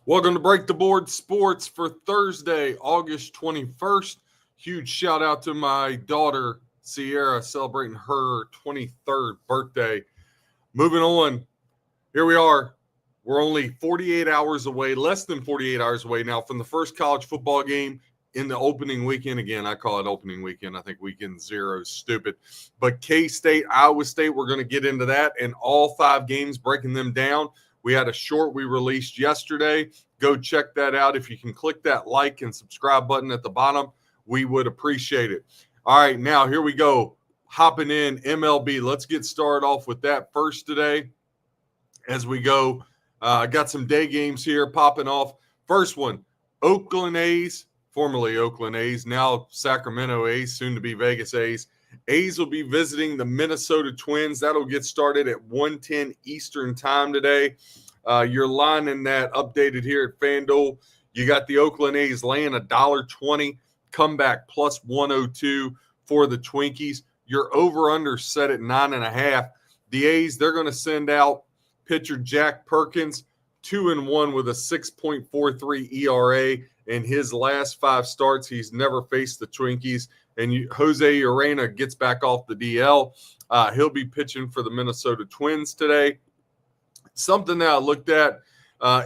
Welcome to Break the Board Sports for Thursday, August 21st. Huge shout out to my daughter, Sierra, celebrating her 23rd birthday. Moving on, here we are. We're only 48 hours away, less than 48 hours away now from the first college football game in the opening weekend. Again, I call it opening weekend. I think weekend 0 is stupid. But K-State, Iowa State, we're going to get into that and all 5 games, breaking them down. We had a short we released yesterday. Go check that out. If you can click that like and subscribe button at the bottom, we would appreciate it. All right, now here we go. Hopping in MLB. Let's get started off with that first today as we go. I got some day games here popping off. First one, Oakland A's, formerly Oakland A's, now Sacramento A's, soon to be Vegas A's. A's will be visiting the Minnesota Twins. That'll get started at 1:10 Eastern time today. Your line in that updated here at FanDuel. You got the Oakland A's laying $1.20, comeback plus 102 for the Twinkies. Your over-under set at 9.5. The A's, they're going to send out pitcher Jack Perkins, 2-1 with a 6.43 ERA. In his last 5 starts, he's never faced the Twinkies. And Jose Urena gets back off the DL. He'll be pitching for the Minnesota Twins today. Something that I looked at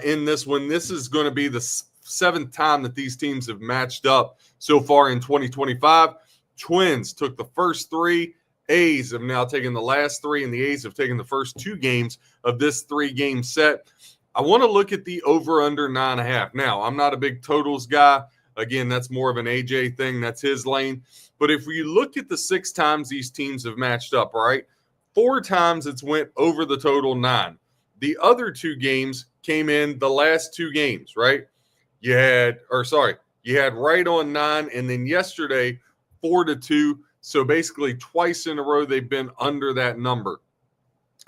in this one, this is going to be the 7th time that these teams have matched up so far in 2025. Twins took the first 3. A's have now taken the last 3, and the A's have taken the first 2 games of this 3-game set. I want to look at the over-under 9.5. Now, I'm not a big totals guy. Again, that's more of an AJ thing. That's his lane. But if we look at the 6 times these teams have matched up, right, 4 times it's went over the total 9. The other 2 games came in the last 2 games, right? You had right on 9, and then yesterday 4-2. So basically twice in a row they've been under that number.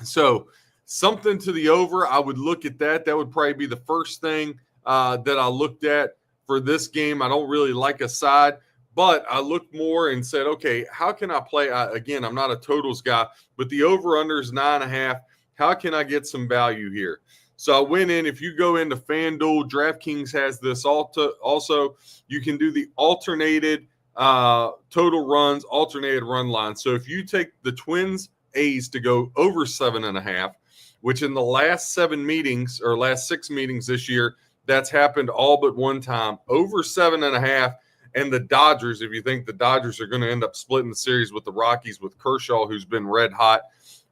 So something to the over, I would look at that. That would probably be the first thing that I looked at for this game. I don't really like a side, but I looked more and said, okay, how can I play? Again, I'm not a totals guy, but the over-under is 9.5. How can I get some value here? So I went in. If you go into FanDuel, DraftKings has this also. You can do the alternated total runs, alternated run line. So if you take the Twins A's to go over 7.5, which in the last 7 meetings or last 6 meetings this year, that's happened all but one time, over 7.5. And the Dodgers, if you think the Dodgers are going to end up splitting the series with the Rockies with Kershaw, who's been red hot,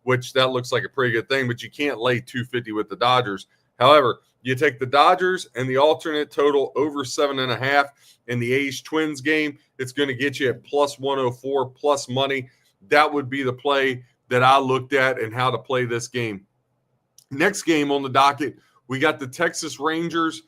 which that looks like a pretty good thing, but you can't lay 250 with the Dodgers. However, you take the Dodgers and the alternate total over 7.5 in the A's Twins game, it's going to get you at plus 104 plus money. That would be the play that I looked at and how to play this game. Next game on the docket, we got the Texas Rangers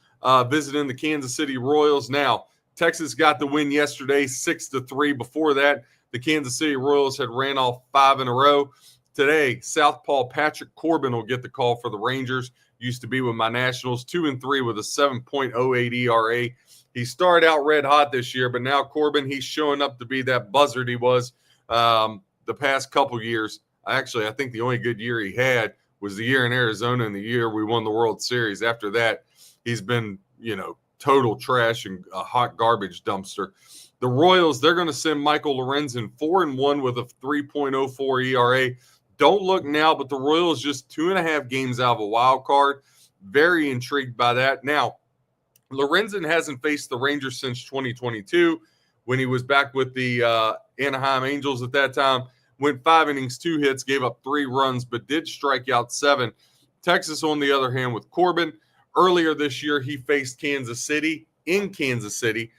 visiting the Kansas City Royals. Now, Texas got the win yesterday, 6-3. Before that, the Kansas City Royals had ran off 5 in a row. Today, Southpaw Patrick Corbin will get the call for the Rangers. Used to be with my Nationals, 2-3 with a 7.08 ERA. He started out red hot this year, but now Corbin, he's showing up to be that buzzard he was the past couple years. Actually, I think the only good year he had was the year in Arizona and the year we won the World Series. After that, he's been, total trash and a hot garbage dumpster. The Royals, they're going to send Michael Lorenzen 4-1 with a 3.04 ERA. Don't look now, but the Royals just 2.5 games out of a wild card. Very intrigued by that. Now, Lorenzen hasn't faced the Rangers since 2022 when he was back with the Anaheim Angels at that time. Went 5 innings, 2 hits, gave up 3 runs, but did strike out 7. Texas, on the other hand, with Corbin, earlier this year, he faced Kansas City in Kansas City.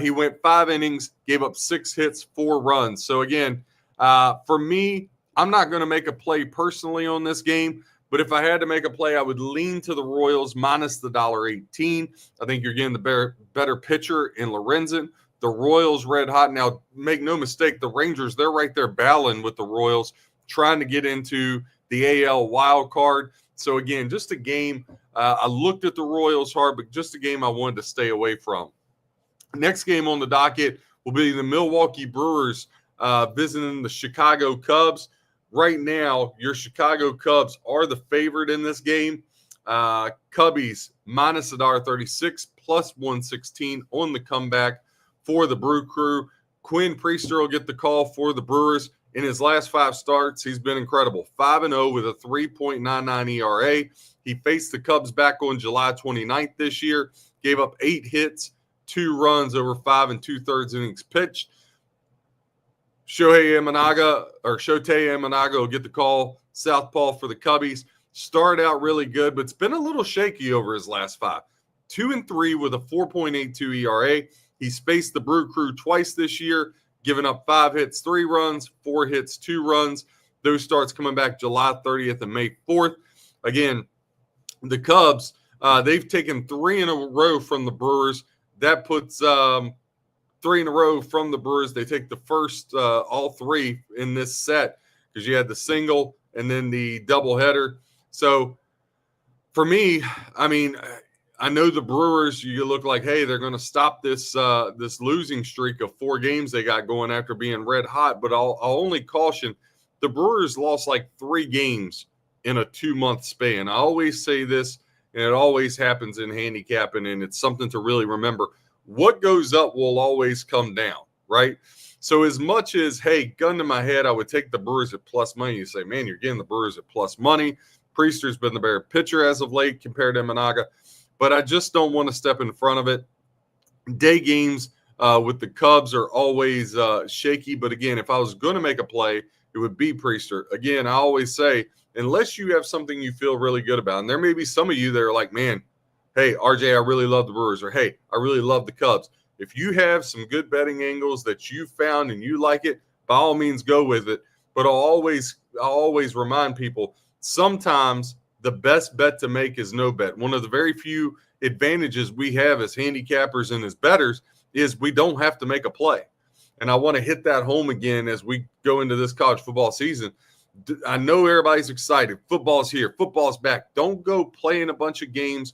He went 5 innings, gave up 6 hits, 4 runs. So, again, for me, I'm not going to make a play personally on this game, but if I had to make a play, I would lean to the Royals minus the $1.18. I think you're getting the better pitcher in Lorenzen. The Royals red hot. Now, make no mistake, the Rangers, they're right there battling with the Royals, trying to get into the AL wild card. So, again, just a game. I looked at the Royals hard, but just a game I wanted to stay away from. Next game on the docket will be the Milwaukee Brewers visiting the Chicago Cubs. Right now, your Chicago Cubs are the favorite in this game. Cubbies minus $1.36 plus 116 on the comeback for the Brew Crew. Quinn Priester will get the call for the Brewers. In his last 5 starts, he's been incredible. 5-0 with a 3.99 ERA. He faced the Cubs back on July 29th this year, gave up 8 hits, 2 runs over 5 2/3 innings pitched. Shotei Imanaga will get the call, southpaw for the Cubbies. Started out really good, but it's been a little shaky over his last 5. 2-3 with a 4.82 ERA. He's faced the Brew Crew twice this year, giving up 5 hits, 3 runs, 4 hits, 2 runs. Those starts coming back July 30th and May 4th. Again, the Cubs, they've taken 3 in a row from the Brewers. That puts 3 in a row from the Brewers. They take the first all 3 in this set because you had the single and then the doubleheader. So for me, I mean, I know the Brewers, you look like, hey, they're going to stop this this losing streak of 4 games they got going after being red hot. But I'll only caution, the Brewers lost like 3 games in a 2-month span. I always say this, and it always happens in handicapping, and it's something to really remember. What goes up will always come down, right? So as much as, hey, gun to my head, I would take the Brewers at plus money. You say, man, you're getting the Brewers at plus money. Priester's been the better pitcher as of late compared to Imanaga. But I just don't want to step in front of it. Day games with the Cubs are always shaky. But again, if I was going to make a play, it would be Priester. Again, I always say, unless you have something you feel really good about, and there may be some of you that are like, man, hey, RJ, I really love the Brewers, or hey, I really love the Cubs. If you have some good betting angles that you found and you like it, by all means, go with it. But I'll always remind people, sometimes the best bet to make is no bet. One of the very few advantages we have as handicappers and as bettors is we don't have to make a play. And I want to hit that home again as we go into this college football season. I know everybody's excited. Football's here. Football's back. Don't go playing a bunch of games.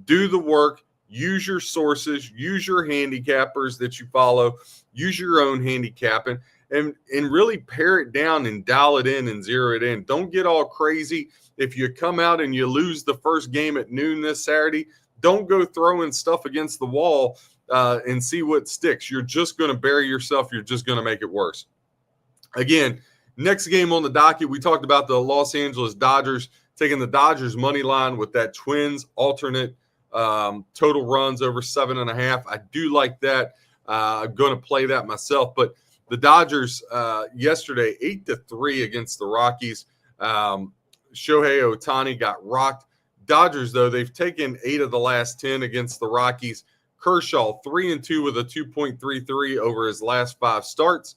Do the work. Use your sources. Use your handicappers that you follow. Use your own handicapping. And really pare it down and dial it in and zero it in. Don't get all crazy. If you come out and you lose the first game at noon this Saturday, don't go throwing stuff against the wall and see what sticks. You're just going to bury yourself. You're just going to make it worse. Again, next game on the docket, we talked about the Los Angeles Dodgers taking the Dodgers money line with that Twins alternate total runs over 7.5. I do like that. I'm going to play that myself. But the Dodgers yesterday, 8-3 against the Rockies. Shohei Ohtani got rocked. Dodgers, though, they've taken 8 of the last 10 against the Rockies. Kershaw, 3-2 with a 2.33 over his last 5 starts.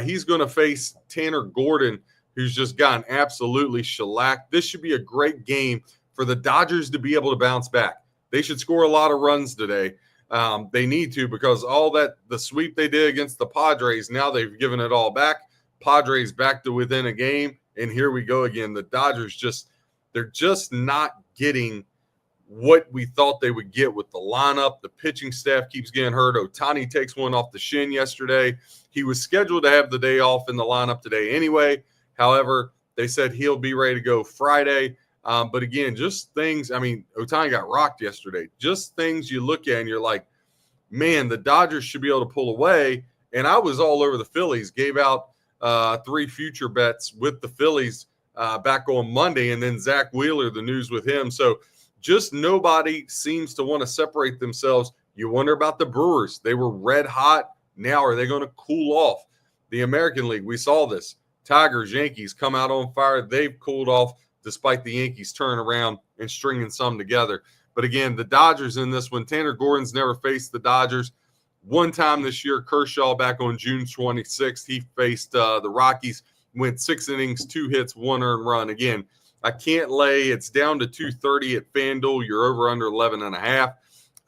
He's going to face Tanner Gordon, who's just gotten absolutely shellacked. This should be a great game for the Dodgers to be able to bounce back. They should score a lot of runs today. They need to, because all that the sweep they did against the Padres, now they've given it all back. Padres back to within a game, and here we go again. The Dodgers they're just not getting what we thought they would get with the lineup. The pitching staff keeps getting hurt. Ohtani takes one off the shin yesterday. He was scheduled to have the day off in the lineup today anyway. However, they said he'll be ready to go Friday. But again, just things, I mean, Ohtani got rocked yesterday. Just things you look at and you're like, man, the Dodgers should be able to pull away. And I was all over the Phillies, gave out 3 future bets with the Phillies back on Monday. And then Zach Wheeler, the news with him. So just nobody seems to want to separate themselves. You wonder about the Brewers. They were red hot. Now are they going to cool off? The American League, we saw this. Tigers, Yankees come out on fire. They've cooled off despite the Yankees turning around and stringing some together. But again, the Dodgers in this one, Tanner Gordon's never faced the Dodgers. One time this year, Kershaw back on June 26th, he faced the Rockies, went 6 innings, 2 hits, 1 earned run. Again, I can't lay. It's down to 230 at FanDuel. You're over under 11.5.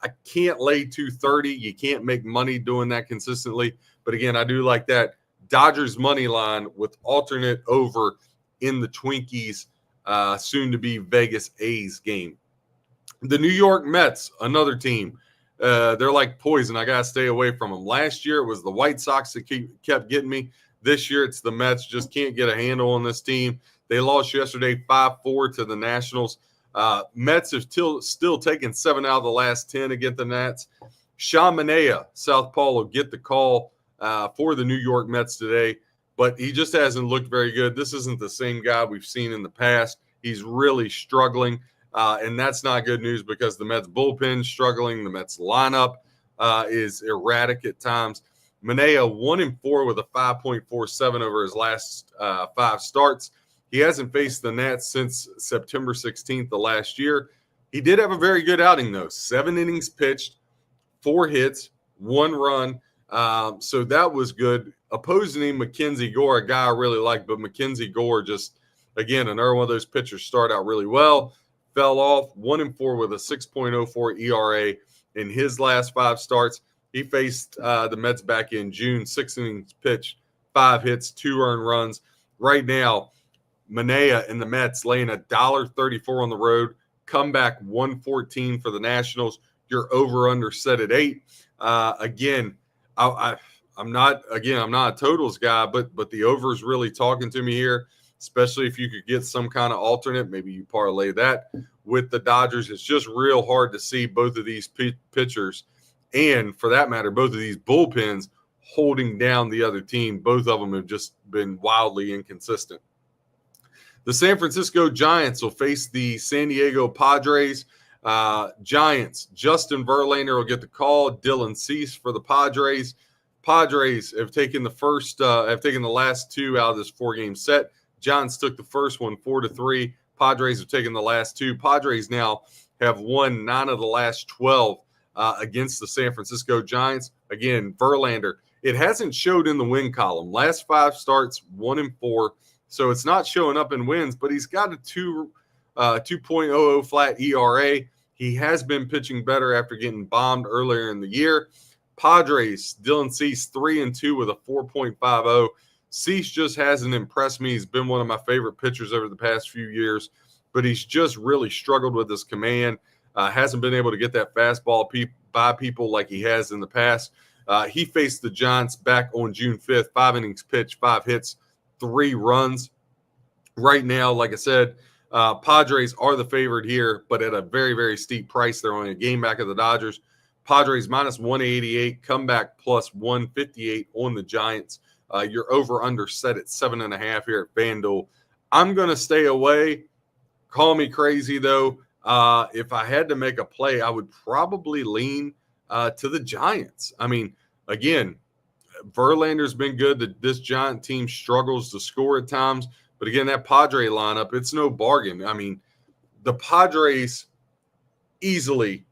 I can't lay 230. You can't make money doing that consistently. But again, I do like that Dodgers money line with alternate over in the Twinkies, soon to be Vegas A's game. The New York Mets, another team. They're like poison. I got to stay away from them. Last year, it was the White Sox that kept getting me. This year, it's the Mets. Just can't get a handle on this team. They lost yesterday 5-4 to the Nationals. Mets have still taken 7 out of the last 10 against the Nats. Sean Manaea, Southpaw, will get the call for the New York Mets today, but he just hasn't looked very good. This isn't the same guy we've seen in the past. He's really struggling, and that's not good news because the Mets bullpen is struggling. The Mets lineup is erratic at times. Manaea 1-4 with a 5.47 over his last 5 starts. He hasn't faced the Nats since September 16th of last year. He did have a very good outing, though. 7 innings pitched, 4 hits, 1 run. So that was good. Opposing him, Mackenzie Gore, a guy I really like, but Mackenzie Gore just, again, another one of those pitchers start out really well, fell off, 1-4 with a 6.04 ERA in his last 5 starts. He faced the Mets back in June, 6 innings pitched, 5 hits, 2 earned runs. Right now, Manaea and the Mets laying $1.34 on the road, comeback 114 for the Nationals. You're over under set at 8. Again, I'm not a totals guy, but the over is really talking to me here, especially if you could get some kind of alternate. Maybe you parlay that with the Dodgers. It's just real hard to see both of these pitchers, and for that matter, both of these bullpens holding down the other team. Both of them have just been wildly inconsistent. The San Francisco Giants will face the San Diego Padres. Giants, Justin Verlander will get the call. Dylan Cease for the Padres. Padres have taken the last 2 out of this 4-game set. Giants took the first one 4-3. Padres have taken the last 2. Padres now have won 9 of the last 12 against the San Francisco Giants. Again, Verlander, it hasn't showed in the win column. Last 5 starts, 1-4. So it's not showing up in wins, but he's got a 2.00 flat ERA. He has been pitching better after getting bombed earlier in the year. Padres, Dylan Cease, 3-2 with a 4.50. Cease just hasn't impressed me. He's been one of my favorite pitchers over the past few years, but he's just really struggled with his command. Hasn't been able to get that fastball by people like he has in the past. He faced the Giants back on June 5th, 5 innings pitched, 5 hits, 3 runs. Right now, like I said, Padres are the favorite here, but at a very, very steep price. They're only a game back of the Dodgers. Padres minus 188, comeback plus 158 on the Giants. You're over under set at 7.5 here at FanDuel. I'm going to stay away. Call me crazy, though. If I had to make a play, I would probably lean to the Giants. I mean, again, Verlander's been good. This Giant team struggles to score at times. But again, that Padre lineup, it's no bargain. I mean, the Padres easily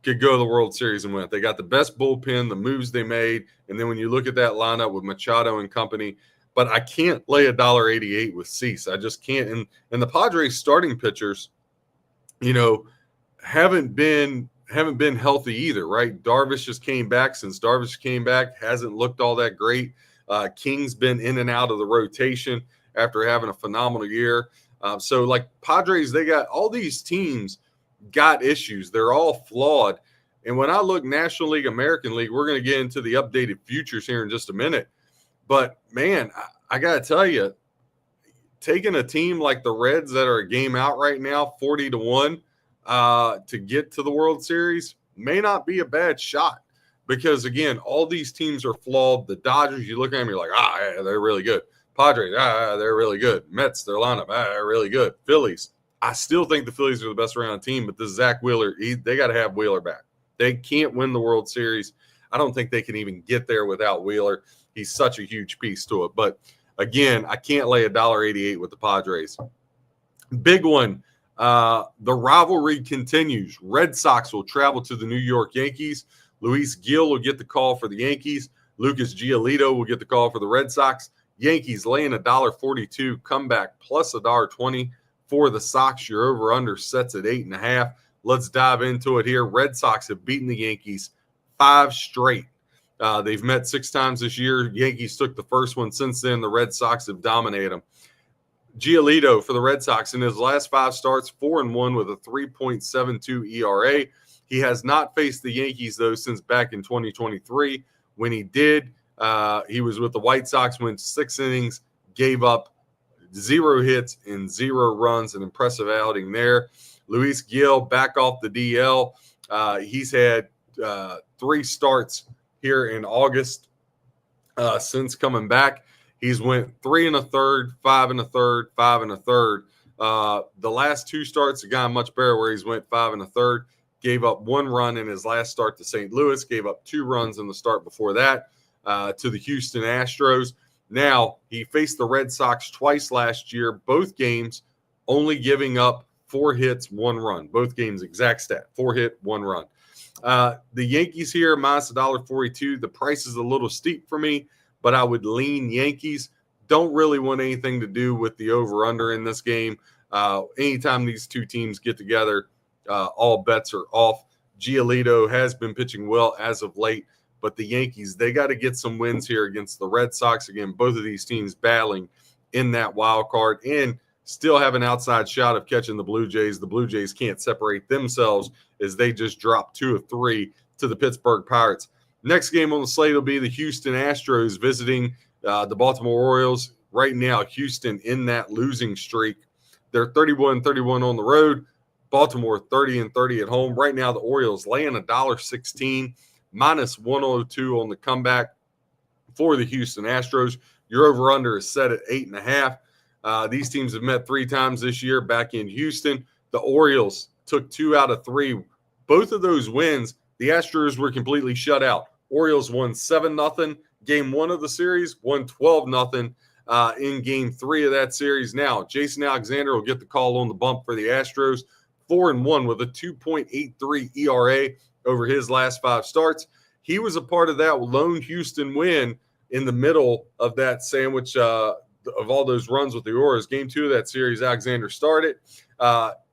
could go to the World Series and win it. They got the best bullpen, the moves they made. And then when you look at that lineup with Machado and company, but I can't lay $1.88 with Cease. I just can't. And the Padres starting pitchers, haven't been healthy either, right? Darvish just came back. Since Darvish came back, hasn't looked all that great. King's been in and out of the rotation after having a phenomenal year. So like Padres, they got all these teams got issues. They're all flawed. And when I look National League, American League, we're going to get into the updated futures here in just a minute. But man, I got to tell you, taking a team like the Reds that are a game out right now, 40-1 to get to the World Series may not be a bad shot because again, all these teams are flawed. The Dodgers, you look at them, you're like, yeah, they're really good. Padres, they're really good. Mets, their lineup, they're really good. Phillies, I still think the Phillies are the best around team, but this Zach Wheeler, they got to have Wheeler back. They can't win the World Series. I don't think they can even get there without Wheeler. He's such a huge piece to it. But again, I can't lay $1.88 with the Padres. Big one. The rivalry continues. Red Sox will travel to the New York Yankees. Luis Gil will get the call for the Yankees. Lucas Giolito will get the call for the Red Sox. Yankees laying $1.42, comeback plus $1.20 for the Sox. Your over-under sets at 8.5. Let's dive into it here. Red Sox have beaten the Yankees 5 straight. They've met 6 times this year. Yankees took the first one. Since then, the Red Sox have dominated them. Giolito for the Red Sox in his last 5 starts, 4-1 with a 3.72 ERA. He has not faced the Yankees, though, since back in 2023. When he did, he was with the White Sox, went 6 innings, gave up 0 hits and 0 runs, an impressive outing there. Luis Gil back off the DL. He's had 3 starts here in August since coming back. He's went 3 1/3, 5 1/3, 5 1/3. The last 2 starts have gone much better, where he's went 5 1/3. Gave up 1 run in his last start to St. Louis. Gave up 2 runs in the start before that to the Houston Astros. Now, he faced the Red Sox twice last year, both games only giving up 4 hits, 1 run. Both games, exact stat, 4 hit, 1 run. The Yankees here, minus $1.42. The price is a little steep for me, but I would lean Yankees. Don't really want anything to do with the over-under in this game. Anytime these two teams get together, all bets are off. Giolito has been pitching well as of late, but the Yankees, they got to get some wins here against the Red Sox. Again, both of these teams battling in that wild card and still have an outside shot of catching the Blue Jays. The Blue Jays can't separate themselves as they just dropped 2 of 3 to the Pittsburgh Pirates. Next game on the slate will be the Houston Astros visiting the Baltimore Orioles. Right now, Houston in that losing streak. They're 31-31 on the road. Baltimore 30-30 at home. Right now, the Orioles laying $1.16, minus 102 on the comeback for the Houston Astros. Your over-under is set at 8.5. These teams have met 3 times this year back in Houston. The Orioles took 2 out of 3. Both of those wins, the Astros were completely shut out. Orioles won 7-0. Game 1 of the series, won 12-0 in Game 3 of that series. Now, Jason Alexander will get the call on the bump for the Astros. 4-1 with a 2.83 ERA over his last 5 starts. He was a part of that lone Houston win in the middle of that sandwich of all those runs with the Orioles. Game 2 of that series, Alexander started.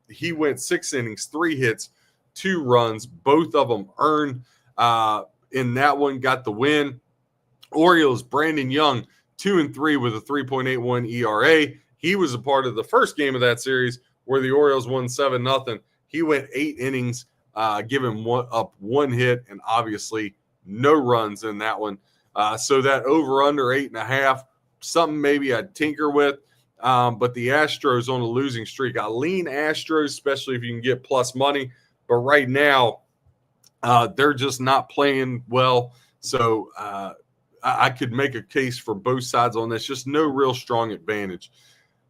He went 6 innings, 3 hits, 2 runs, both of them earned. In that one, got the win. Orioles, Brandon Young, 2-3 with a 3.81 ERA. He was a part of the first game of that series where the Orioles won 7-0. He went 8 innings, giving up 1 hit, and obviously no runs in that one. So that over-under 8.5, something maybe I'd tinker with. But the Astros on a losing streak. I lean Astros, especially if you can get plus money. But right now, they're just not playing well. So I could make a case for both sides on this. Just no real strong advantage.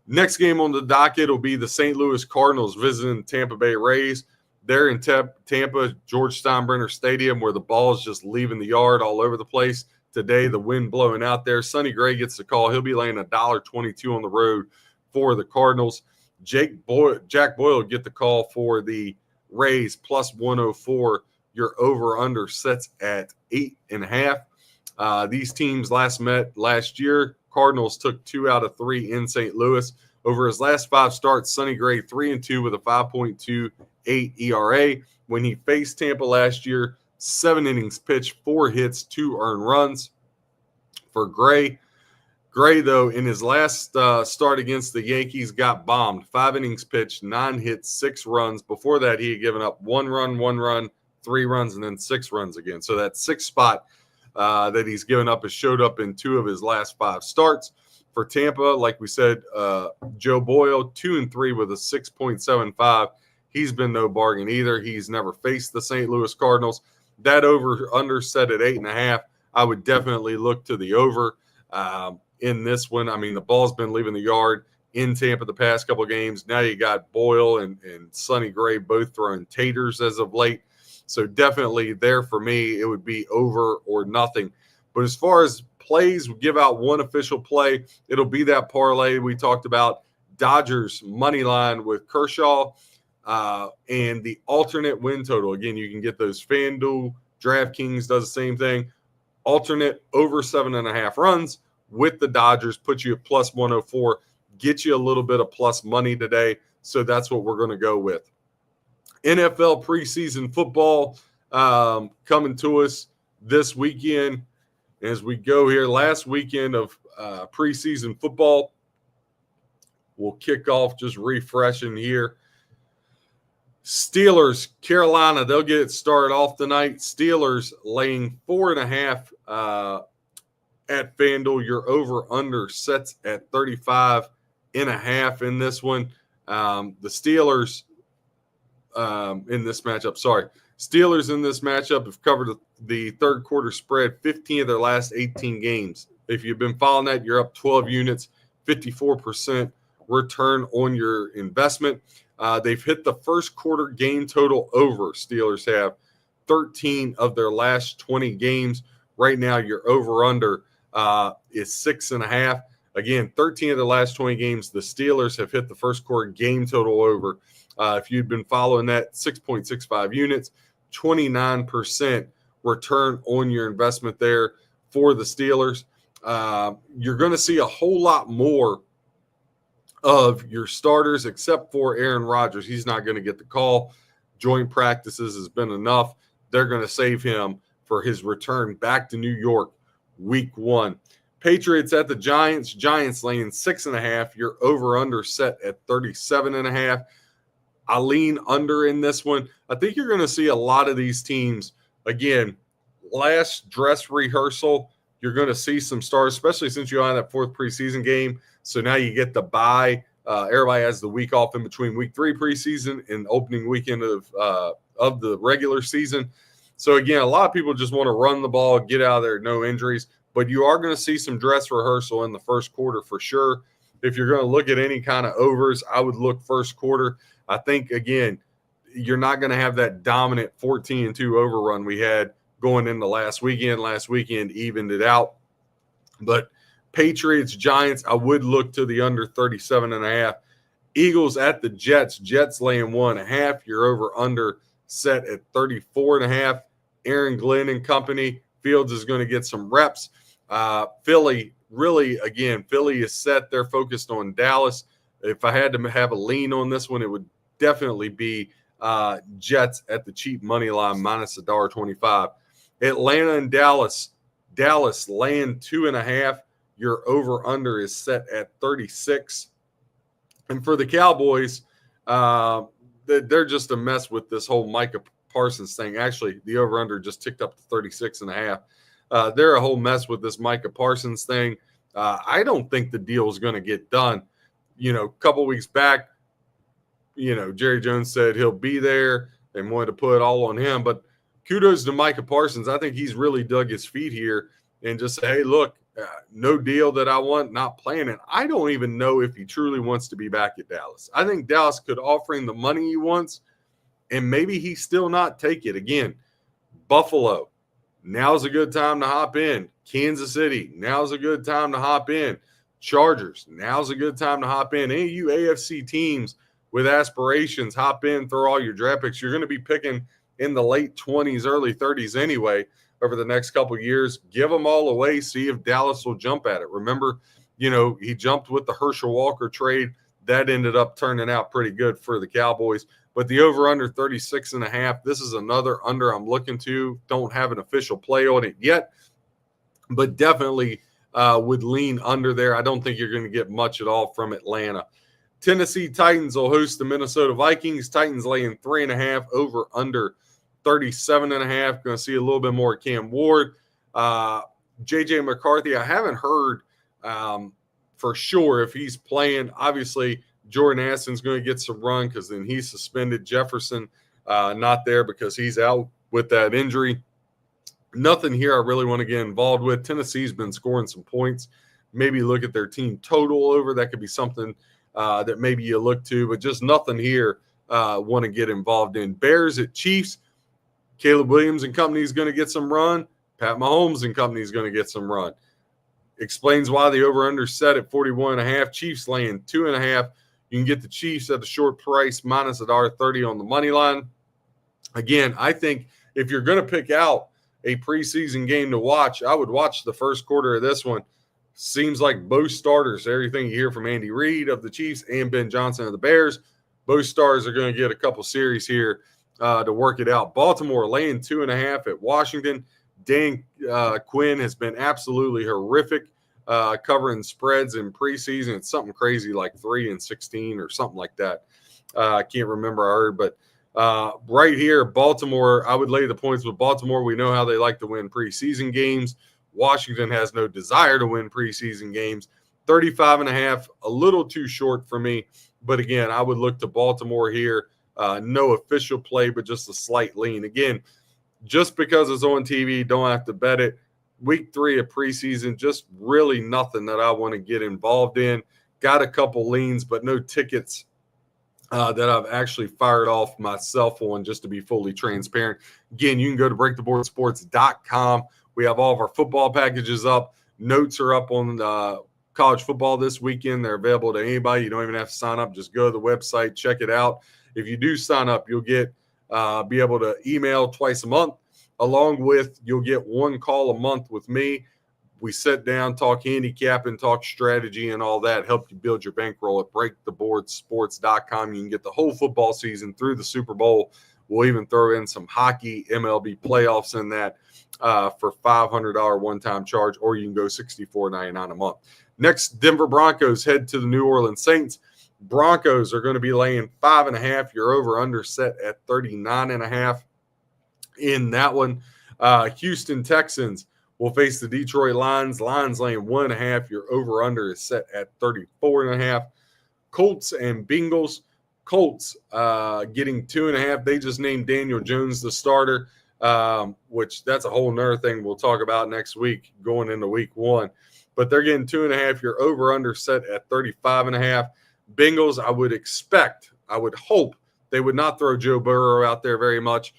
Next game on the docket will be the St. Louis Cardinals visiting Tampa Bay Rays. They're in Tampa, George Steinbrenner Stadium, where the ball is just leaving the yard all over the place. Today, the wind blowing out there. Sonny Gray gets the call. He'll be laying $1.22 on the road for the Cardinals. Jack Boyle will get the call for the Rays, plus 104. Your over-under sets at 8.5. These teams last met last year. Cardinals took 2 out of 3 in St. Louis. Over his last 5 starts, Sonny Gray 3-2 with a 5.28 ERA. When he faced Tampa last year, 7 innings pitched, 4 hits, 2 earned runs for Gray. Gray, though, in his last start against the Yankees, got bombed. 5 innings pitched, 9 hits, 6 runs. Before that, he had given up 1 run, 3 runs, and then 6 runs again. So that 6th spot that he's given up has showed up in 2 of his last 5 starts. For Tampa, like we said, Joe Boyle, 2-3 with a 6.75. He's been no bargain either. He's never faced the St. Louis Cardinals. That over-under set at 8.5. I would definitely look to the over in this one. I mean, the ball's been leaving the yard in Tampa the past couple of games. Now you got Boyle and Sonny Gray both throwing taters as of late. So definitely there for me, it would be over or nothing. But as far as plays, we give out one official play. It'll be that parlay we talked about, Dodgers money line with Kershaw and the alternate win total. Again, you can get those. FanDuel, DraftKings does the same thing. Alternate over 7.5 runs with the Dodgers puts you at plus 104, get you a little bit of plus money today. So that's what we're going to go with. NFL preseason football coming to us this weekend. As we go here, last weekend of preseason football, we'll kick off just refreshing here. Steelers, Carolina, they'll get it started off tonight. Steelers laying 4.5 at FanDuel. Your over-under sets at 35.5 in this one. The Steelers in this matchup. Sorry. Steelers in this matchup have covered the third quarter spread 15 of their last 18 games. If you've been following that, you're up 12 units, 54% return on your investment. They've hit the first quarter game total over. Steelers have 13 of their last 20 games. Right now, your over-under is 6.5. Again, 13 of the last 20 games, the Steelers have hit the first quarter game total over. If you'd been following that, 6.65 units, 29% return on your investment there for the Steelers. You're going to see a whole lot more of your starters, except for Aaron Rodgers. He's not going to get the call. Joint practices has been enough. They're going to save him for his return back to New York week 1. Patriots at the Giants. Giants laying 6.5. Your over-under set at 37.5. I lean under in this one. I think you're going to see a lot of these teams, again, last dress rehearsal, you're going to see some stars, especially since you had that fourth preseason game. So now you get the bye. Everybody has the week off in between week 3 preseason and opening weekend of the regular season. So, again, a lot of people just want to run the ball, get out of there, no injuries. But you are going to see some dress rehearsal in the first quarter for sure. If you're going to look at any kind of overs, I would look first quarter. I think, again, you're not going to have that dominant 14-2 overrun we had going into last weekend. Last weekend evened it out. But Patriots, Giants, I would look to the under 37.5. Eagles at the Jets. Jets laying 1.5. Your over-under set at 34.5. Aaron Glenn and company. Fields is going to get some reps. Philly, really, again, Philly is set. They're focused on Dallas. If I had to have a lean on this one, it would definitely be Jets at the cheap money line minus $1.25. Atlanta and Dallas. Dallas laying 2.5. Your over-under is set at 36. And for the Cowboys, they're just a mess with this whole Micah Parsons thing. Actually, the over-under just ticked up to 36.5. They're a whole mess with this Micah Parsons thing. I don't think the deal is going to get done. A couple weeks back, Jerry Jones said he'll be there. They wanted to put it all on him. But kudos to Micah Parsons. I think he's really dug his feet here and just say, hey, look, no deal that I want, not playing it. I don't even know if he truly wants to be back at Dallas. I think Dallas could offer him the money he wants, and maybe he still not take it. Again, Buffalo, now's a good time to hop in. Kansas City, now's a good time to hop in. Chargers, now's a good time to hop in. Any of you AFC teams with aspirations, hop in, throw all your draft picks. You're going to be picking in the late 20s, early 30s anyway over the next couple of years. Give them all away, see if Dallas will jump at it. Remember, he jumped with the Herschel Walker trade. That ended up turning out pretty good for the Cowboys. But the over-under 36.5, this is another under I'm looking to. Don't have an official play on it yet, but definitely would lean under there. I don't think you're going to get much at all from Atlanta. Tennessee Titans will host the Minnesota Vikings. Titans laying 3.5, over under 37.5. Going to see a little bit more Cam Ward. J.J. McCarthy, I haven't heard for sure if he's playing. Obviously, Jordan Addison's going to get some run because then he's suspended. Jefferson not there because he's out with that injury. Nothing here I really want to get involved with. Tennessee's been scoring some points. Maybe look at their team total over. That could be something that maybe you look to, but just nothing here want to get involved in. Bears at Chiefs. Caleb Williams and company is going to get some run. Pat Mahomes and company is going to get some run. Explains why the over-under set at 41.5. Chiefs laying 2.5. You can get the Chiefs at a short price, minus $1.30 on the money line. Again, I think if you're going to pick out a preseason game to watch, I would watch the first quarter of this one. Seems like both starters, everything you hear from Andy Reid of the Chiefs and Ben Johnson of the Bears, both stars are going to get a couple series here to work it out. Baltimore laying 2.5 at Washington. Dan Quinn has been absolutely horrific covering spreads in preseason. It's something crazy like 3-16 or something like that. I can't remember. I heard, but right here, Baltimore, I would lay the points with Baltimore. We know how they like to win preseason games. Washington has no desire to win preseason games. 35.5, a little too short for me. But again, I would look to Baltimore here No official play, but just a slight lean. Again, just because it's on TV, don't have to bet it. Week 3 of preseason, just really nothing that I want to get involved in. Got a couple leans, but no tickets that I've actually fired off myself on, just to be fully transparent. Again, you can go to breaktheboardsports.com. We have all of our football packages up. Notes are up on college football this weekend. They're available to anybody. You don't even have to sign up. Just go to the website, check it out. If you do sign up, you'll get be able to email twice a month. Along with, you'll get one call a month with me. We sit down, talk handicapping, talk strategy, and all that. Help you build your bankroll at breaktheboardsports.com. You can get the whole football season through the Super Bowl. We'll even throw in some hockey, MLB playoffs in that for $500 one-time charge, or you can go $64.99 a month. Next, Denver Broncos head to the New Orleans Saints. Broncos are going to be laying 5.5. Your over-under set at 39.5 in that one. Houston Texans will face the Detroit Lions. Lions laying 1.5. Your over-under is set at 34.5. Colts and Bengals. Colts getting 2.5. They just named Daniel Jones the starter, which that's a whole nother thing we'll talk about next week going into week 1. But they're getting 2.5. Your over-under set at 35.5. Bengals, I would hope they would not throw Joe Burrow out there very much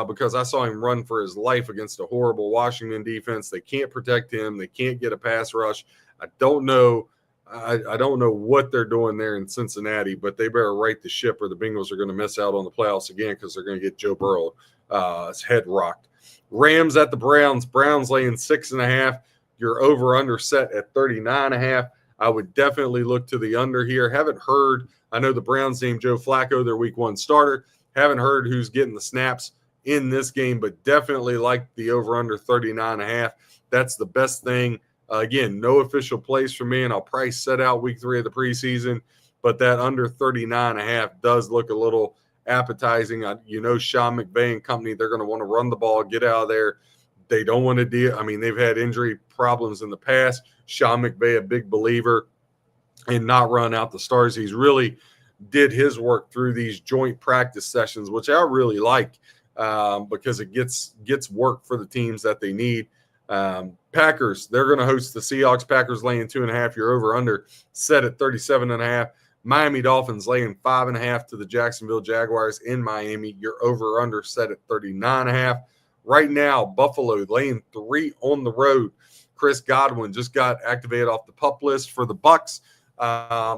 because I saw him run for his life against a horrible Washington defense. They can't protect him. They can't get a pass rush. I don't know what they're doing there in Cincinnati, but they better right the ship or the Bengals are going to miss out on the playoffs again because they're going to get Joe Burrow's head rocked. Rams at the Browns. Browns laying 6.5. Your over-under set at 39.5. I would definitely look to the under here. Haven't heard. I know the Browns named Joe Flacco their week 1 starter. Haven't heard who's getting the snaps in this game, but definitely like the over-under 39.5. That's the best thing. Again, no official plays for me, and I'll probably set out week 3 of the preseason, but that under 39.5 does look a little appetizing. Sean McVay and company, they're going to want to run the ball, get out of there. They don't want to deal. I mean, they've had injury problems in the past. Sean McVay, a big believer in not run out the stars. He's really did his work through these joint practice sessions, which I really like because it gets work for the teams that they need. Packers, they're going to host the Seahawks. Packers laying 2.5. Your over-under set at 37.5. Miami Dolphins laying 5.5 to the Jacksonville Jaguars in Miami. Your over-under set at 39.5. Right now, Buffalo laying 3 on the road. Chris Godwin just got activated off the PUP list for the Bucs,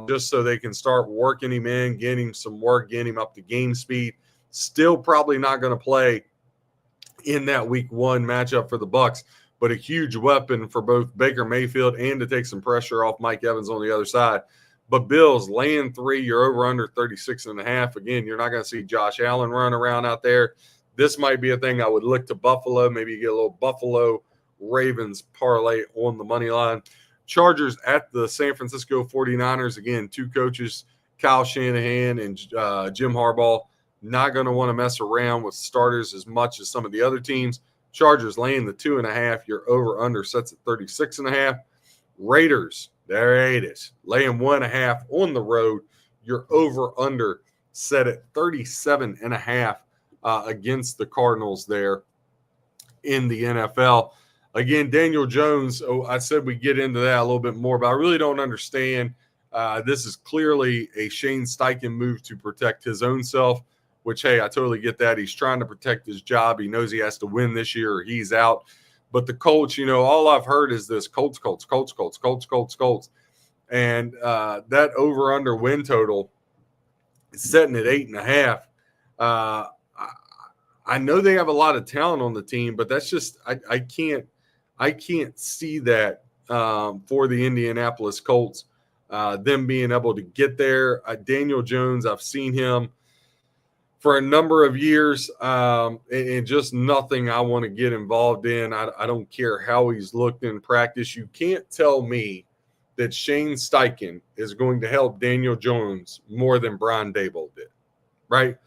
just so they can start working him in, getting him some work, getting him up to game speed. Still probably not going to play in that week 1 matchup for the Bucs, but a huge weapon for both Baker Mayfield and to take some pressure off Mike Evans on the other side. But Bills laying 3, you're over under 36.5. Again, you're not going to see Josh Allen run around out there. This might be a thing I would look to Buffalo. Maybe you get a little Buffalo Ravens parlay on the money line. Chargers at the San Francisco 49ers. Again, 2 coaches, Kyle Shanahan and Jim Harbaugh, not going to want to mess around with starters as much as some of the other teams. Chargers laying the 2.5. Your over-under sets at 36.5. Raiders, there it is, laying 1.5 on the road. Your over-under set at 37.5 against the Cardinals there in the NFL. Again, Daniel Jones, I said we get into that a little bit more, but I really don't understand. This is clearly a Shane Steichen move to protect his own self, which, hey, I totally get that. He's trying to protect his job. He knows he has to win this year or he's out. But the Colts, all I've heard is this Colts. And that over-under win total is setting at 8.5. I know they have a lot of talent on the team, but that's just I can't see that for the Indianapolis Colts, them being able to get there. Daniel Jones, I've seen him for a number of years, and just nothing I want to get involved in. I don't care how he's looked in practice. You can't tell me that Shane Steichen is going to help Daniel Jones more than Brian Daboll did, right?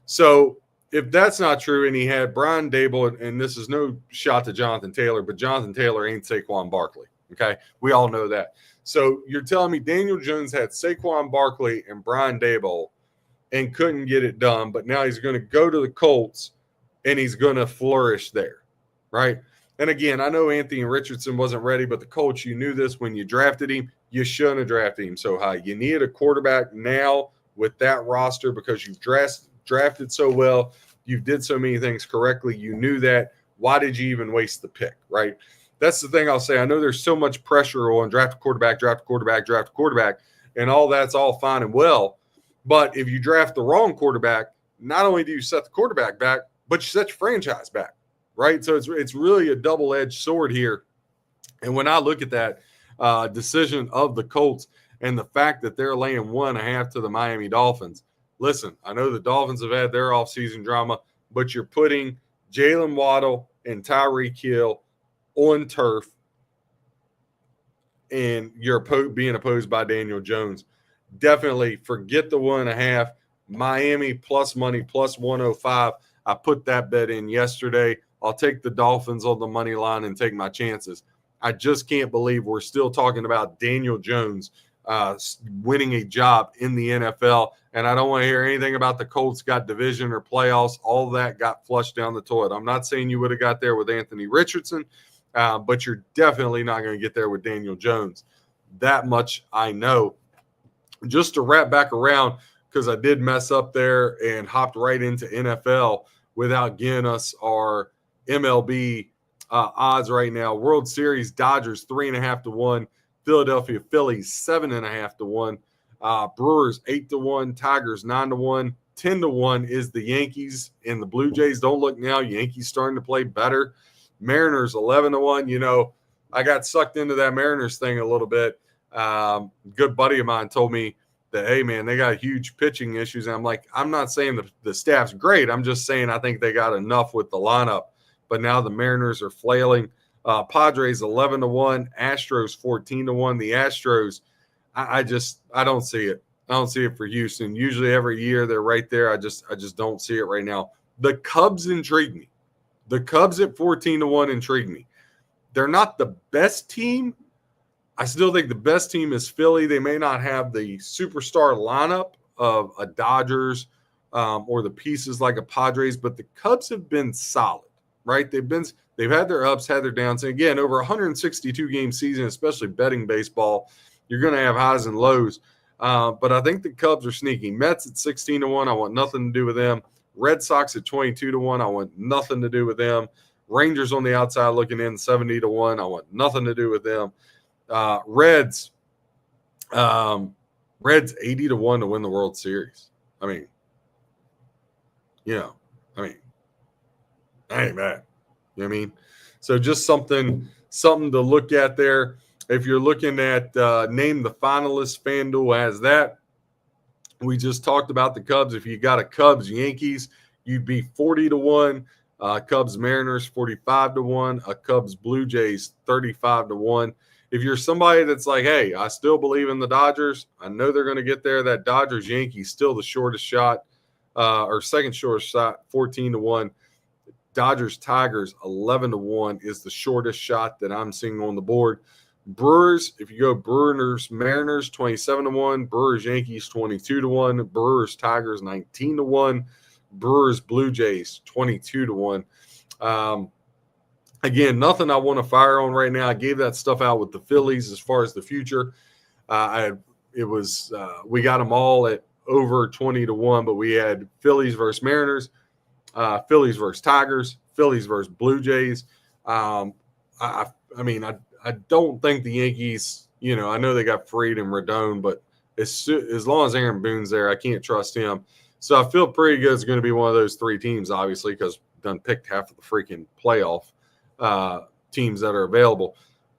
So if that's not true, and he had Brian Daboll, and this is no shot to Jonathan Taylor, but Jonathan Taylor ain't Saquon Barkley, okay? We all know that. So you're telling me Daniel Jones had Saquon Barkley and Brian Daboll, and couldn't get it done. But now he's going to go to the Colts and he's going to flourish there, right? And again, I know Anthony Richardson wasn't ready, but the Colts, you knew this when you drafted him. You shouldn't have drafted him so high. You need a quarterback now with that roster because you've drafted so well. You did so many things correctly. You knew that. Why did you even waste the pick, right? That's the thing I'll say. I know there's so much pressure on draft a quarterback, and all that's all fine and well. But if you draft the wrong quarterback, not only do you set the quarterback back, but you set your franchise back, right? So it's really a double-edged sword here. And when I look at that decision of the Colts and the fact that they're laying 1.5 to the Miami Dolphins, listen, I know the Dolphins have had their offseason drama, but you're putting Jalen Waddle and Tyreek Hill on turf, and you're being opposed by Daniel Jones. Definitely forget the 1.5. Miami plus money, plus 105. I put that bet in yesterday. I'll take the Dolphins on the money line and take my chances. I just can't believe we're still talking about Daniel Jones winning a job in the NFL. And I don't want to hear anything about the Colts got division or playoffs. All that got flushed down the toilet. I'm not saying you would have got there with Anthony Richardson, but you're definitely not going to get there with Daniel Jones. That much I know. Just to wrap back around, because I did mess up there and hopped right into NFL without giving us our MLB odds right now. World Series, Dodgers 3.5 to 1. Philadelphia Phillies 7.5 to 1. Brewers 8 to 1. Tigers 9 to 1. 10 to 1 is the Yankees and the Blue Jays. Don't look now. Yankees starting to play better. Mariners 11 to 1. You know, I got sucked into that Mariners thing a little bit. Good buddy of mine told me that, hey, man, they got huge pitching issues. And I'm like, I'm not saying the staff's great. I'm just saying I think they got enough with the lineup. But now the Mariners are flailing. Padres 11 to 1. Astros 14 to 1. The Astros, I don't see it. I don't see it for Houston. Usually every year they're right there. I just don't see it right now. The Cubs intrigue me. The Cubs at 14 to 1 intrigue me. They're not the best team. I still think the best team is Philly. They may not have the superstar lineup of a Dodgers or the pieces like a Padres, but the Cubs have been solid, right? They've had their ups, had their downs. And again, over 162 game season, especially betting baseball, you're going to have highs and lows. But I think the Cubs are sneaky. Mets at 16 to 1. I want nothing to do with them. Red Sox at 22 to 1. I want nothing to do with them. Rangers on the outside looking in 70 to 1. I want nothing to do with them. Reds 80 to 1 to win the World Series. I mean, that ain't bad. You know what I mean? So just something to look at there. If you're looking at name the finalists, FanDuel has that. We just talked about the Cubs. If you got a Cubs Yankees, you'd be 40 to 1. Cubs Mariners 45 to 1. A Cubs Blue Jays 35 to 1. If you're somebody that's like, hey, I still believe in the Dodgers, I know they're going to get there. That Dodgers Yankees still the shortest shot, or second shortest shot, 14 to 1. Dodgers Tigers 11 to 1 is the shortest shot that I'm seeing on the board. Brewers, if you go Brewers Mariners 27 to 1, Brewers Yankees 22 to 1, Brewers Tigers 19 to 1, Brewers Blue Jays 22 to 1. Again, nothing I want to fire on right now. I gave that stuff out with the Phillies as far as the future. We got them all at over 20 to 1, but we had Phillies versus Mariners, Phillies versus Tigers, Phillies versus Blue Jays. I don't think the Yankees, I know they got Fried and Rodon, but as long as Aaron Boone's there, I can't trust him. So I feel pretty good it's going to be one of those three teams, obviously, because done picked half of the freaking playoff teams that are available.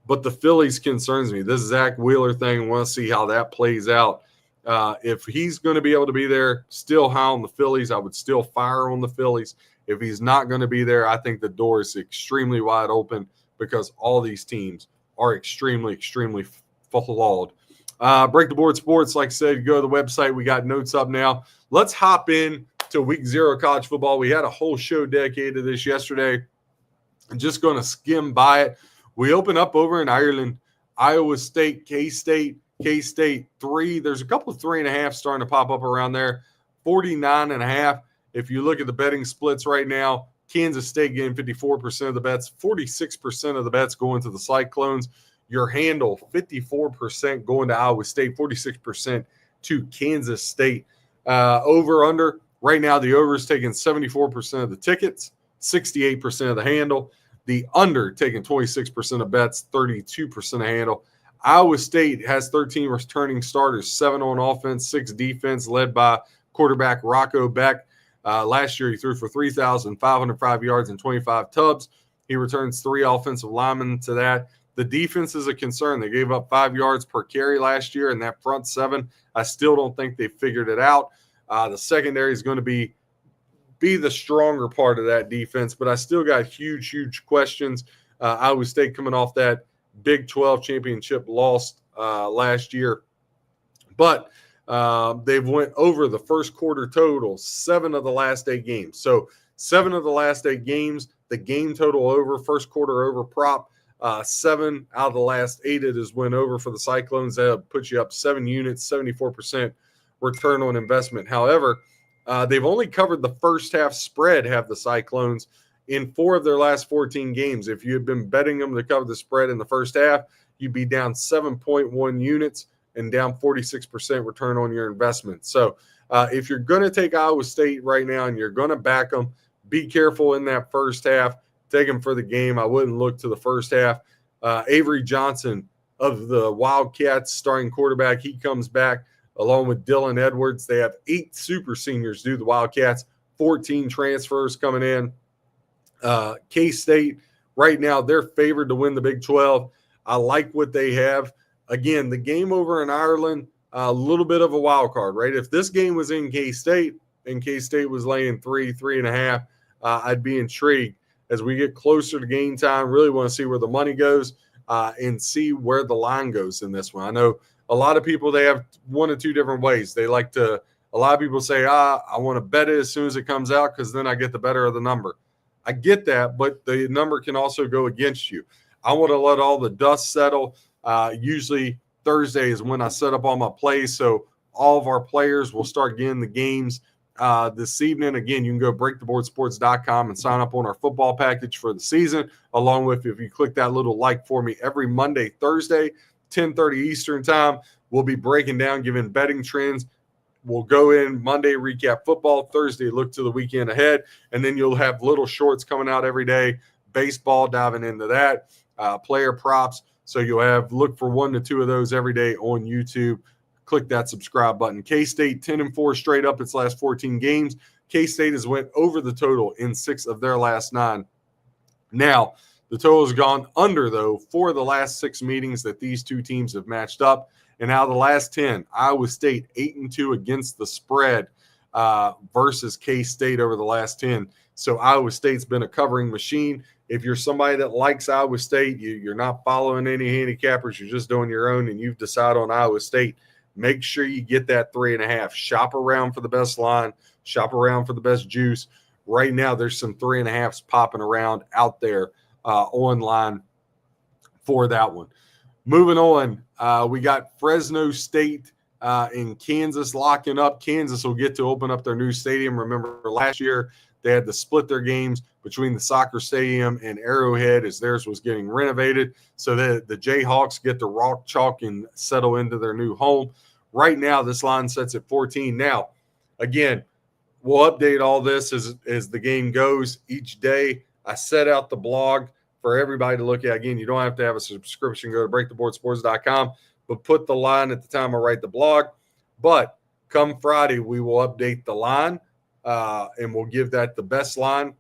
But the Phillies concerns me. This Zach Wheeler thing, I want to see how that plays out. If he's going to be able to be there, still high on the Phillies, I would still fire on the Phillies. If he's not going to be there, I think the door is extremely wide open because all these teams are extremely, extremely flawed. Break the Board Sports, like I said, go to the website. We got notes up now. Let's hop in to week 0 of college football. We had a whole show dedicated to this yesterday. I'm just going to skim by it. We open up over in Ireland, Iowa State, K-State 3. There's a couple of 3.5 starting to pop up around there. 49.5. If you look at the betting splits right now, Kansas State getting 54% of the bets, 46% of the bets going to the Cyclones. Your handle, 54% going to Iowa State, 46% to Kansas State. Over under, right now the over is taking 74% of the tickets, 68% of the handle. The under taking 26% of bets, 32% of handle. Iowa State has 13 returning starters, 7 on offense, 6 defense, led by quarterback Rocco Beck. Last year, he threw for 3,505 yards and 25 tubs. He returns 3 offensive linemen to that. The defense is a concern. They gave up 5 yards per carry last year, and that front 7, I still don't think they figured it out. The secondary is going to be the stronger part of that defense, but I still got huge questions. Iowa State coming off that Big 12 championship loss last year. But they've went over the first quarter total 7 of the last 8 games. So 7 of the last 8 games, the game total over, first quarter over prop, 7 out of the last 8 it has went over for the Cyclones. That puts you up 7 units, 74% return on investment. However, they've only covered the first half spread, have the Cyclones, in 4 of their last 14 games. If you had been betting them to cover the spread in the first half, you'd be down 7.1 units and down 46% return on your investment. So if you're going to take Iowa State right now and you're going to back them, be careful in that first half. Take them for the game. I wouldn't look to the first half. Avery Johnson of the Wildcats, starting quarterback, he comes back along with Dylan Edwards. They have 8 super seniors do the Wildcats, 14 transfers coming in. K-State, right now, they're favored to win the Big 12. I like what they have. Again, the game over in Ireland, a little bit of a wild card, right? If this game was in K-State and K-State was laying 3.5, I'd be intrigued. As we get closer to game time, really want to see where the money goes and see where the line goes in this one. I know a lot of people, they have 1 or 2 different ways. They like to – a lot of people say, I want to bet it as soon as it comes out because then I get the better of the number. I get that, but the number can also go against you. I want to let all the dust settle. Usually Thursday is when I set up all my plays, so all of our players will start getting the games this evening. Again, you can go breaktheboardsports.com and sign up on our football package for the season, along with, if you click that little like for me, every Monday, Thursday, 10:30 Eastern time, we'll be breaking down, giving betting trends. We'll go in Monday, recap football, Thursday, look to the weekend ahead, and then you'll have little shorts coming out every day, baseball, diving into that, player props. So you'll have, look for 1 to 2 of those every day on YouTube. Click that subscribe button. K-State 10-4 straight up its last 14 games. K-State has went over the total in 6 of their last 9. Now, the total has gone under, though, for the last 6 meetings that these 2 teams have matched up. And out of the last 10, Iowa State 8-2 against the spread versus K-State over the last 10. So Iowa State's been a covering machine. If you're somebody that likes Iowa State, you're not following any handicappers, you're just doing your own, and you've decided on Iowa State, make sure you get that 3.5. Shop around for the best line. Shop around for the best juice. Right now, there's some 3.5s popping around out there online for that one. Moving on, we got Fresno State in Kansas locking up. Kansas will get to open up their new stadium. Remember, last year they had to split their games between the soccer stadium and Arrowhead as theirs was getting renovated. So the Jayhawks get to rock chalk and settle into their new home. Right now, this line sets at 14. Now, again, we'll update all this as the game goes each day. I set out the blog for everybody to look at. Again, you don't have to have a subscription. Go to breaktheboardsports.com, but put the line at the time I write the blog. But come Friday, we will update the line, and we'll give that the best line.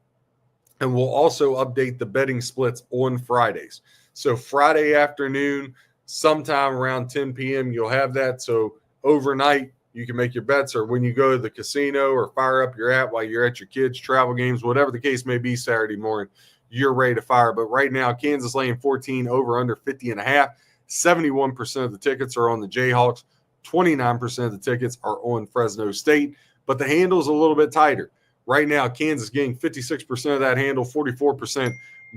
And we'll also update the betting splits on Fridays. So Friday afternoon, sometime around 10 p.m., you'll have that. So overnight, you can make your bets, or when you go to the casino or fire up your app while you're at your kids' travel games, whatever the case may be Saturday morning, you're ready to fire. But right now, Kansas laying 14, over under 50.5. 71% of the tickets are on the Jayhawks. 29% of the tickets are on Fresno State. But the handle's a little bit tighter. Right now, Kansas getting 56% of that handle, 44%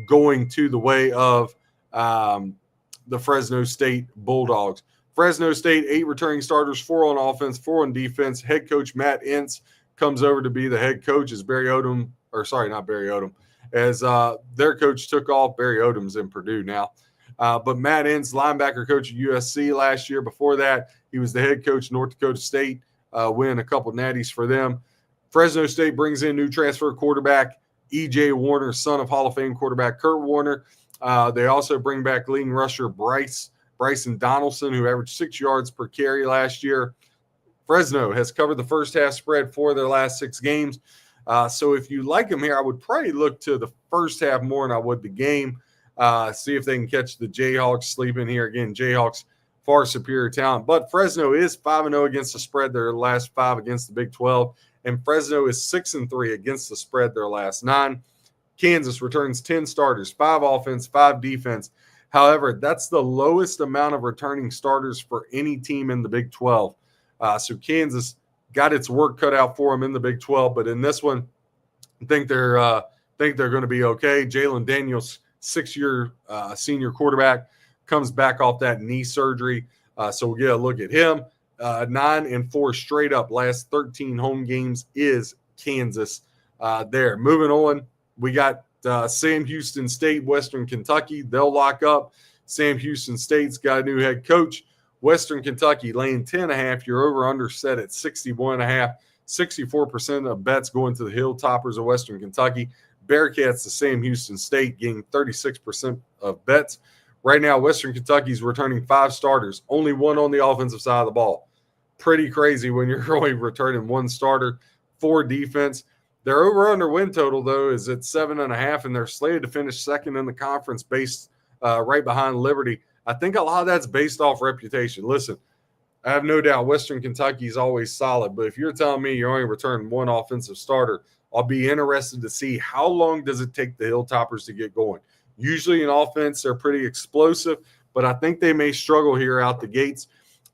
going to the way of the Fresno State Bulldogs. Fresno State, 8 returning starters, 4 on offense, 4 on defense. Head coach Matt Entz comes over to be the head coach as as their coach took off. Barry Odom's in Purdue now. But Matt Entz, linebacker coach at USC last year. Before that, he was the head coach at North Dakota State, winning a couple natties for them. Fresno State brings in new transfer quarterback E.J. Warner, son of Hall of Fame quarterback Kurt Warner. They also bring back leading rusher Bryson Donaldson, who averaged 6 yards per carry last year. Fresno has covered the first half spread for their last 6 games. So if you like them here, I would probably look to the first half more than I would the game. See if they can catch the Jayhawks sleeping here. Again, Jayhawks, far superior talent. But Fresno is 5-0 against the spread their last 5 against the Big 12. And Fresno is 6-3 against the spread their last 9. Kansas returns 10 starters, 5 offense, 5 defense. However, that's the lowest amount of returning starters for any team in the Big 12. So Kansas got its work cut out for them in the Big 12, but in this one, I think they're going to be okay. Jalen Daniels, 6-year senior quarterback, comes back off that knee surgery, so we'll get a look at him. 9-4 straight up last 13 home games is Kansas there. Moving on, we got Sam Houston State, Western Kentucky. They'll lock up. Sam Houston State's got a new head coach. Western Kentucky laying 10.5. Your over-under set at 61.5. 64% of bets going to the Hilltoppers of Western Kentucky. Bearcats, the Sam Houston State, getting 36% of bets. Right now, Western Kentucky's returning 5 starters, only 1 on the offensive side of the ball. Pretty crazy when you're only returning 1 starter, 4 defense. Their over-under win total, though, is at 7.5, and they're slated to finish second in the conference based right behind Liberty. I think a lot of that's based off reputation. Listen, I have no doubt Western Kentucky is always solid, but if you're telling me you're only returning 1 offensive starter, I'll be interested to see how long does it take the Hilltoppers to get going. Usually in offense, they're pretty explosive, but I think they may struggle here out the gates.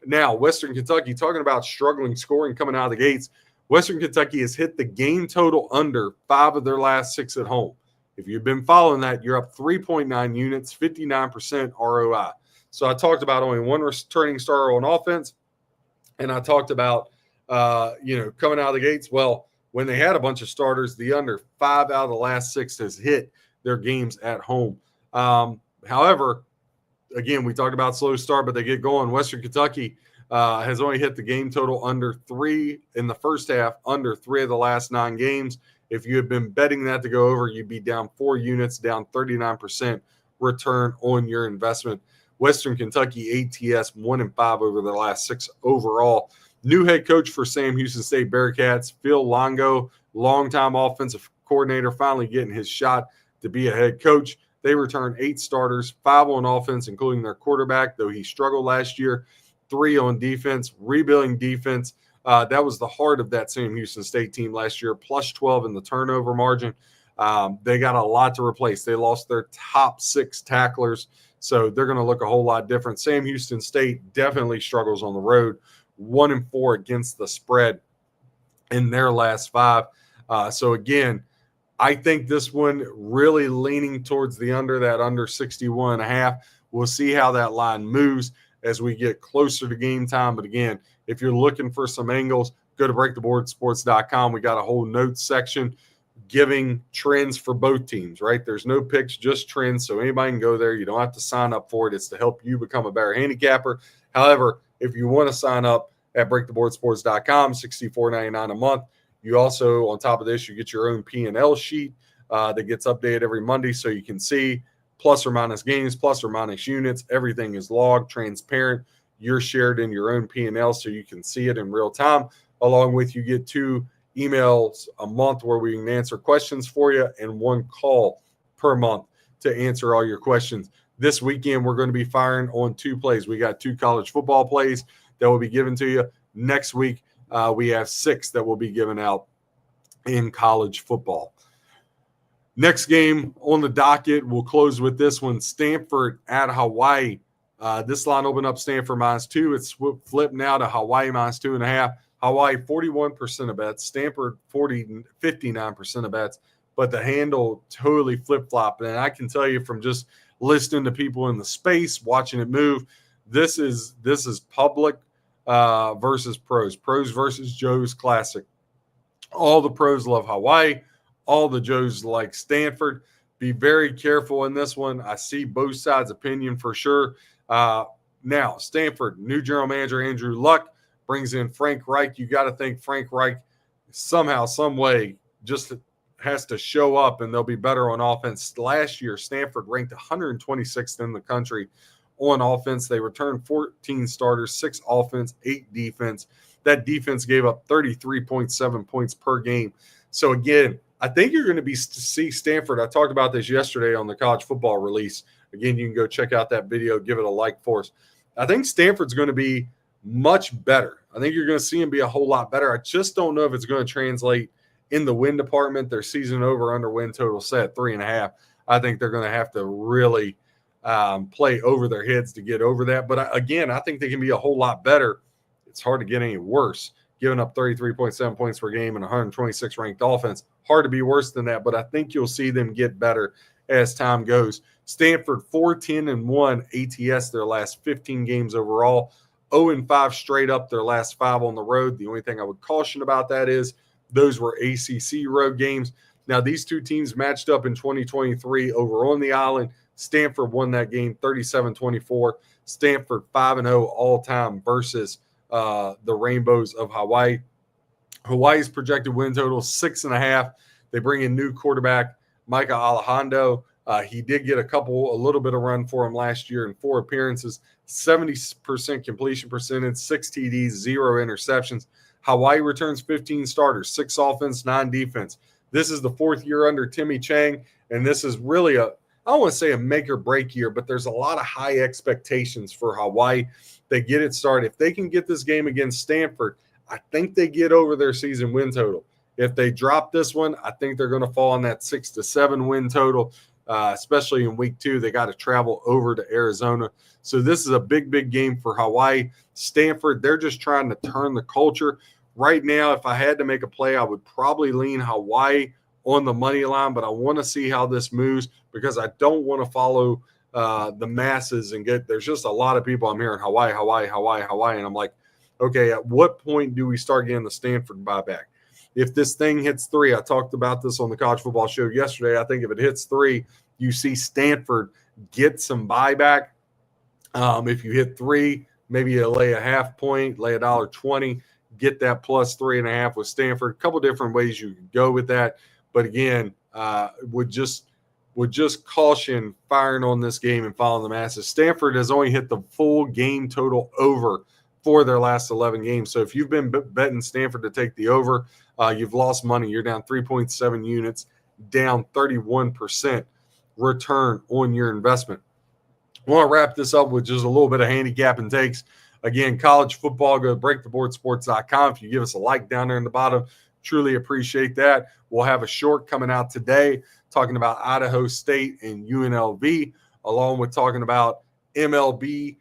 Now, Western Kentucky, talking about struggling scoring coming out of the gates, Western Kentucky has hit the game total under 5 of their last 6 at home. If you've been following that, you're up 3.9 units, 59% ROI. So I talked about only 1 returning starter on offense, and I talked about, coming out of the gates. Well, when they had a bunch of starters, the under 5 out of the last 6 has hit their games at home. However, again, we talked about slow start, but they get going. Western Kentucky has only hit the game total under 3 in the first half, under 3 of the last 9 games. If you had been betting that to go over, you'd be down 4 units, down 39% return on your investment. Western Kentucky ATS 1-5 over the last 6 overall. New head coach for Sam Houston State Bearcats, Phil Longo, longtime offensive coordinator, finally getting his shot to be a head coach. They return 8 starters, 5 on offense, including their quarterback, though he struggled last year, 3 on defense, rebuilding defense. That was the heart of that Sam Houston State team last year, plus 12 in the turnover margin. They got a lot to replace. They lost their top 6 tacklers, so they're going to look a whole lot different. Sam Houston State definitely struggles on the road, 1-4 against the spread in their last 5. So again, I think this one really leaning towards the under, that under 61.5. We'll see how that line moves as we get closer to game time. But again, if you're looking for some angles, go to breaktheboardsports.com. We got a whole notes section giving trends for both teams, right? There's no picks, just trends. So anybody can go there. You don't have to sign up for it. It's to help you become a better handicapper. However, if you want to sign up at breaktheboardsports.com, $64.99 a month. You also, on top of this, you get your own P&L sheet that gets updated every Monday so you can see plus or minus games, plus or minus units. Everything is logged, transparent. You're shared in your own P&L so you can see it in real time. Along with, you get 2 emails a month where we can answer questions for you and 1 call per month to answer all your questions. This weekend, we're going to be firing on 2 plays. We got 2 college football plays that will be given to you. Next week, we have 6 that will be given out in college football. Next game on the docket, we'll close with this one. Stanford at Hawaii. This line opened up Stanford -2. It's flipped now to Hawaii -2.5. Hawaii 41% of bets. Stanford 59% of bets. But the handle totally flip-flopped. And I can tell you from just listening to people in the space, watching it move, This is public versus pros. Pros versus Joe's Classic. All the pros love Hawaii. All the Joes like Stanford. Be very careful in this one. I see both sides' opinion for sure. Now, Stanford, new general manager Andrew Luck brings in Frank Reich. You got to think Frank Reich somehow, some way, just has to show up and they'll be better on offense. Last year, Stanford ranked 126th in the country on offense. They returned 14 starters, 6 offense, 8 defense. That defense gave up 33.7 points per game. So again, I think you're going to see Stanford. I talked about this yesterday on the college football release. Again, you can go check out that video, give it a like for us. I think Stanford's going to be much better. I think you're going to see them be a whole lot better. I just don't know if it's going to translate in the win department. Their season over under win total set 3.5. I think they're going to have to really play over their heads to get over that. But again, I think they can be a whole lot better. It's hard to get any worse. Giving up 33.7 points per game and 126 ranked offense. Hard to be worse than that, but I think you'll see them get better as time goes. Stanford 4-10-1 ATS their last 15 games overall. 0-5 straight up their last 5 on the road. The only thing I would caution about that is those were ACC road games. Now, these two teams matched up in 2023 over on the island. Stanford won that game 37-24. Stanford 5-0 all-time versus the Rainbows of Hawaii. Hawaii's projected win total 6.5. They bring in new quarterback Micah Alejandro. He did get a little bit of run for him last year in 4 appearances, 70% completion percentage, 6 TDs, 0 interceptions. Hawaii returns 15 starters, 6 offense, 9 defense. This is the 4th year under Timmy Chang, and this is really I don't want to say a make or break year, but there's a lot of high expectations for Hawaii. They get it started. If they can get this game against Stanford, I think they get over their season win total. If they drop this one, I think they're going to fall on that 6-7 win total, especially in week 2. They got to travel over to Arizona. So this is a big, big game for Hawaii. Stanford, they're just trying to turn the culture. Right now, if I had to make a play, I would probably lean Hawaii on the money line, but I want to see how this moves because I don't want to follow the masses and there's just a lot of people I'm hearing Hawaii, and I'm like, okay, at what point do we start getting the Stanford buyback? If this thing hits 3, I talked about this on the college football show yesterday. I think if it hits 3, you see Stanford get some buyback. If you hit 3, maybe you lay a half point, lay $1.20, get that plus 3.5 with Stanford. A couple different ways you can go with that. But again, would just caution firing on this game and following the masses. Stanford has only hit the full game total over for their last 11 games. So if you've been betting Stanford to take the over, you've lost money. You're down 3.7 units, down 31% return on your investment. I want to wrap this up with just a little bit of handicapping takes. Again, college football, go to breaktheboardsports.com. If you give us a like down there in the bottom, truly appreciate that. We'll have a short coming out today talking about Idaho State and UNLV, along with talking about MLB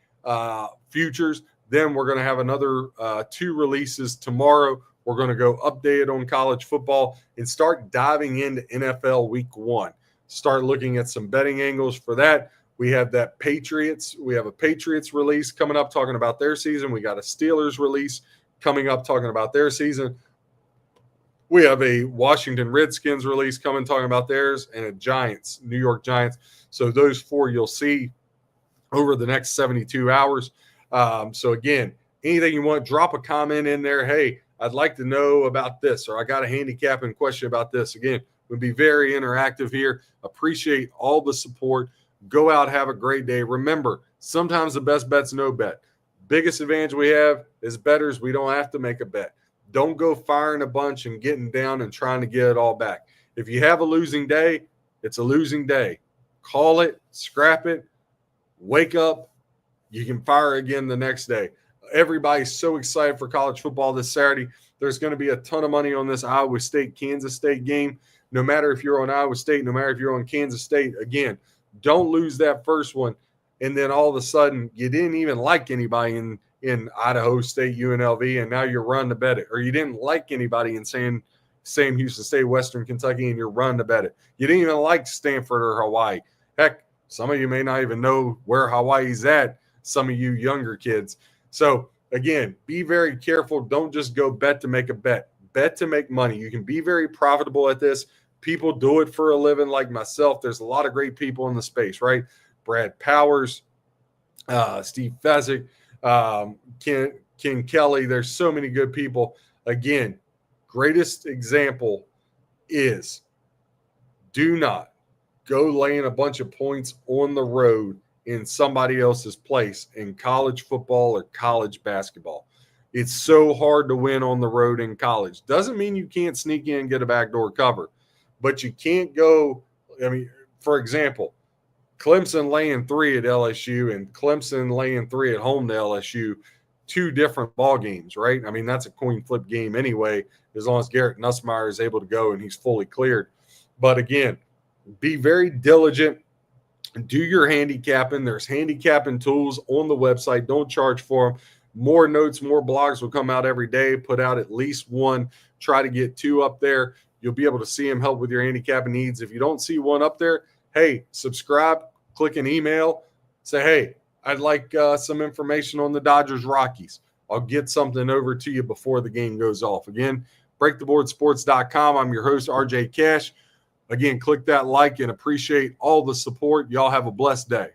futures. Then we're going to have another 2 releases tomorrow. We're going to go updated on college football and start diving into NFL Week 1. Start looking at some betting angles for that. We have that Patriots. We have a Patriots release coming up talking about their season. We got a Steelers release coming up talking about their season. We have a Washington Redskins release coming talking about theirs and a Giants, New York Giants. So those 4 you'll see over the next 72 hours. So again, anything you want, drop a comment in there. Hey, I'd like to know about this, or I got a handicapping question about this. Again, we'll be very interactive here. Appreciate all the support. Go out, have a great day. Remember, sometimes the best bet's no bet. Biggest advantage we have is bettors. We don't have to make a bet. Don't go firing a bunch and getting down and trying to get it all back. If you have a losing day, it's a losing day. Call it, scrap it, wake up. You can fire again the next day. Everybody's so excited for college football this Saturday. There's going to be a ton of money on this Iowa State-Kansas State game. No matter if you're on Iowa State, no matter if you're on Kansas State, again, don't lose that first one. And then all of a sudden, you didn't even like anybody in Idaho State, UNLV, and now you're running to bet it. Or you didn't like anybody in Sam Houston State, Western Kentucky, and you're running to bet it. You didn't even like Stanford or Hawaii. Heck, some of you may not even know where Hawaii's at. some of you younger kids. So again, be very careful. Don't just go bet to make a bet. Bet to make money. You can be very profitable at this. People do it for a living like myself. There's a lot of great people in the space, right? Brad Powers, Steve Fezzik, Ken Kelly. There's so many good people. Again, greatest example is do not go laying a bunch of points on the road in somebody else's place in college football or college basketball. It's so hard to win on the road in college. Doesn't mean you can't sneak in and get a backdoor cover, but you can't go. I mean, for example, Clemson laying 3 at LSU and Clemson laying 3 at home to LSU, 2 different ball games, right? I mean, that's a coin flip game anyway, as long as Garrett Nussmeier is able to go and he's fully cleared. But again, be very diligent. Do your handicapping. There's handicapping tools on the website. Don't charge for them. More notes, more blogs will come out every day. Put out at least one. Try to get 2 up there. You'll be able to see them help with your handicapping needs. If you don't see one up there, hey, subscribe, click an email, say, hey, I'd like some information on the Dodgers-Rockies. I'll get something over to you before the game goes off. Again, breaktheboardsports.com. I'm your host, RJ Cash. Again, click that like and appreciate all the support. Y'all have a blessed day.